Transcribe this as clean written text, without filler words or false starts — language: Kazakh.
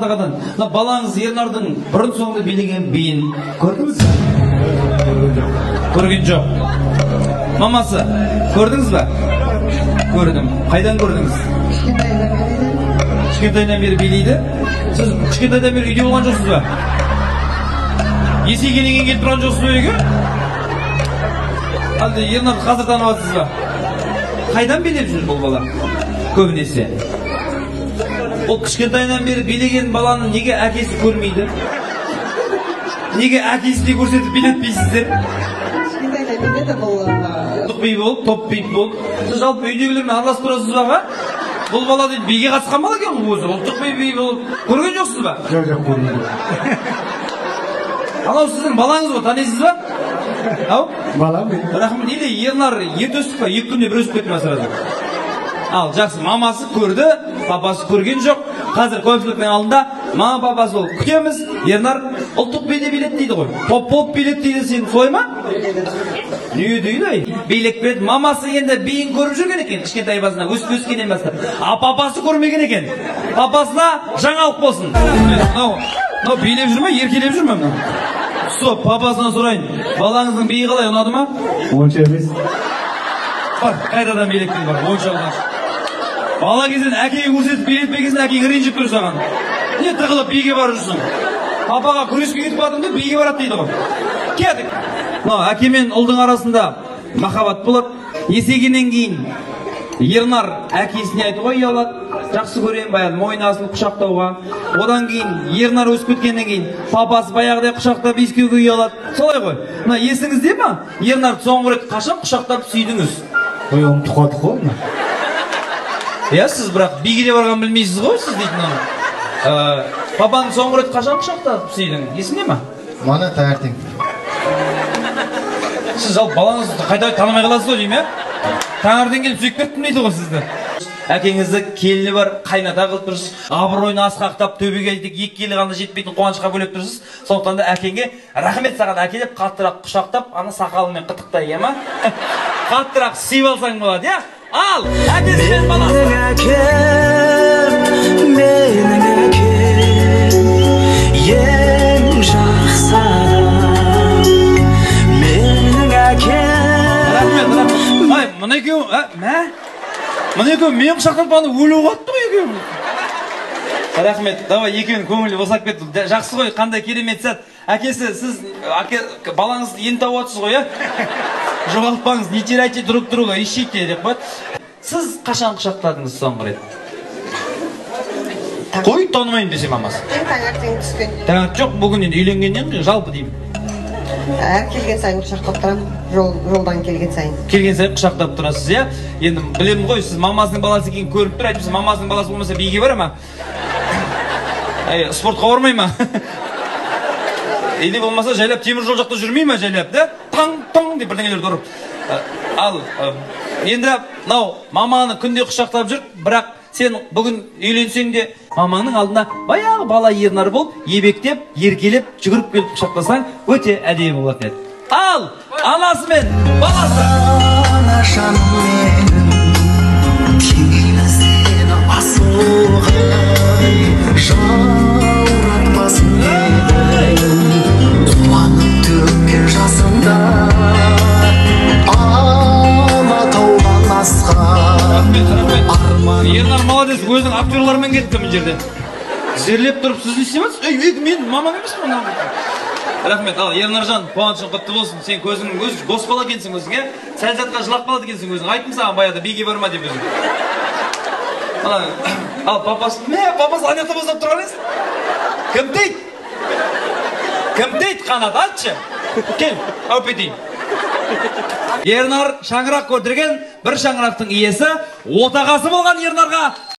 Балаңыз Ернардың бұрын соңды билеген биін көрдіңіз бе? Көрген жоқ. Мамасы, көрдіңіз бе? Көрдім. Қайдан көрдіңіз? Кішкентайдан бері билейді. Сіз кішкентайдан бері үйде болған жоқсыз ба? Есейгеннен келіп тұрған жоқсыз ба үйге? Әлде Ернарды қазір танып жатсыз ба? Қайдан билеп жүр бұл бала? Көбінесе. Ол кішкентайынан бері билеген баланы неге әкесі көрмейді? Неге әкесі де көрсетіп билетпейсіздер? Кішкентайдан биледі бұл. Топ би болып, топ би болып. Сіз жалпы үйдегілермен араласып тұрасыз ба? Бұл бала дейді биге қатысқан бала екен ғой өзі. Ұлттық би болып көрген жоқсыз ба? Жоқ, көрмейді. Анау сіздің балаңыз ғой, танисыз ба? Ау? Балам мен. Рахмет, или Ернар ерте өстік па? 2 күнде бір өсіп кетті ме сразу? Ал, жақсы, мамасы көрді, папасы көрген жоқ. Қазір көпшіліктің алдында мама папасы болып күтеміз. Ернар ұлттық биде билет дейді ғой. Поп билет дейді, сен солай ма? Не дейді? Билек береді. Мамасы енді биін көріп жүрген екен, кішкентай басына өскеннен бастап. А папасы көрмеген екен. Папасына жаңалық болсын. Мынау билеп жүр ме, еркелеп жүр ме мынау? Стоп, папасына сұрайын. Балаңыздың биі қалай, ұнады ма? Онша емес. Бар, қайдадан билектің бар, онша ұнады. Бала кезден әкеге көрсетіп билетпегесін әкең ренжіп тұр саған. Не тығылып биге барып жүрсің? Папаға күреске кетіп бардым деп биге барады дейді ғой. Кеттік. Әке мен ұлдың арасында махаббат болады. Есейгеннен кейін Ернар әкесіне айтуға ұялады. Жақсы көремін баяғы мойны асылып құшақтауға. Одан кейін Ернар өсіп кеткеннен кейін папасы баяғыдай құшақтап иіскеуге ұялады. Солай ғой. Есіңізде ма? Ернарды соңғы рет қашан құшақтап сүйдіңіз? Ой, оны тұқадық қой. Иә, сіз бірақ биге де барған білмейсіз ғой, сіз дейтін оны. Папаны соңғы рет қашан құшақтап сүйдің? Есіңде ма? Мана таңертең. Сіз жалпы балаңызды қайта танымай қаласыз ғой деймін, иә? Таңертең келіп сүйіп кеттім дейді ғой сізді. Әкеңізді келіні бар, қайната қылып тұрсыз, абыройны асқақтап, төбеге айтып, 2 келі ғана жетпейтін қуанышқа бөлеп тұрсыз. Сондықтан да әкеңге рахмет саған әкеліп, қаттырақ құшақтап, ана сақалымен қытықтай, иә ма? Қаттырақ сүйіп алсаң болады, иә? Ал, әкесі мен баласы. Менің әкем, ең жақсы адам. Менің әкем. Рахмет. Ай, мұны екеуі, мұны екеуі мен құшақтан баны өлу қатты ғой екеуі. Рахмет, давай екеуін көңілі босап кетті. Жақсы ғой, қандай керемет сәт. Әкесі, сіз балаңызды енді тауып жатсыз ғой, иә? Жоғалтпаңыз, не теряйте друг друга, ищите деп қойды. Сіз қашан құшақтадыңыз соңғы рет? Қой, танымайын десе мамасы. Таңертең түскен. Таңертең жоқ, бүгін енді үйленгеннен жалпы деймін. Әр келген сайын құшақтап тұрамын, жолдан келген сайын. Келген сайын құшақтап тұрасыз, иә? Енді білемін ғой, сіз мамасының баласы екенін көріп тұр, айтыпсыз, мамасының баласы болмаса биге бара ма? Спортқа бармай ма? Или болмаса жайлап темір жол жақта жүрмей ма жайлап, да? Таң деп бірдеңелерді ұрып. Ал, енді мынау маманы күнде құшақтап жүр, бірақ сен бүгін үйленсең де маманың алдына баяғы бала Ернар болып, ебектеп, еркелеп, жүгіріп келіп құшақтасаң, өте әдемі болады еді. Ал, анасы мен баласы. Ана жаным менің, теңеймін сені асылға, жауратпасын едің, қуанып төккен жасында, алатаудан асқан. Ернар молодец, өзінің актерлармен кетті мына жерде. Зерлеп тұрып сіз не істемесіз? Мен мамам емес пе? Рахмет, ал Ернаржан, қуанышың құтты болсын. Сен көзің бос бала екенсің өзің, иә? Сәлсатқа жылап қалады екенсің өзің. Айттым саған баяғыда биге барма деп өзің. Ал папасы, папасы анекті боздап тұрған емес? Кім дейді? Кім дейді қанат, айтшы. Кел, әуп етейін. Ернар шаңырақ көтерген, бір шаңырақтың иесі, отағасы болған Ернарға